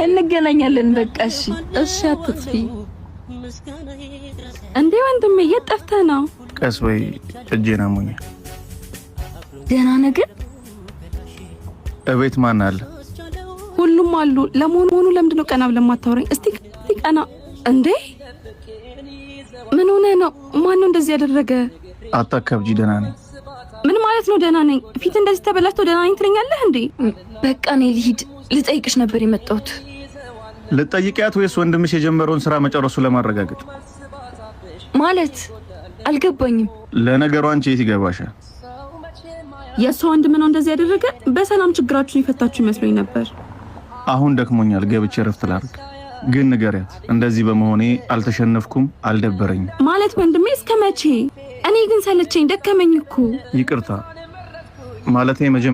እንገናኛለን በቃ እሺ እሺ አትጥፊ እንዴ ወንድሜ የት ጠፍተህ ነው ቀስ በይ እጄን አሞኛል ደህና ነህ ግን እቤት ማን አለ ሁሉም አሉ ለመሆኑ ለምንድነው ቀና ብለህ ማታወራኝ እስቲ ቀና እንዴ ምን ሆነ ነው ማን ነው እንደዚህ ያደረገ አታከብጂ ደህና ነኝ ምን ማለት ነው ደህና ነኝ ፊት እንደዚህ ተበላሽቶ ደህና ነኝ ትለኛለህ እንዴ በቃ እኔ ልሂድ ልጠይቅሽ ነበር የመጣሁት ልጠይቂያት ወይስ ወንድምሽ የጀመረውን ስራ መጨረሱ ለማረጋገጥ ማለት አልገባኝም ለነገሩ አንቺ የት ይገባሻል የሷ ወንድም ነው እንደዚህ ያደረገ በሰላም ችግራችሁን ይፈታችሁ ይመስለኝ ነበር አሁን ደክሞኛል ገብቼ ረፍት ላድርግ ግን ንገሪያት እንደዚህ በመሆኔ አልተሸነፍኩም አልደበረኝም ማለት ወንድሜ እስከመቼ እኔ ግን ሰለቸኝ ደከመኝ እኮ ይቅርታ ማለቴ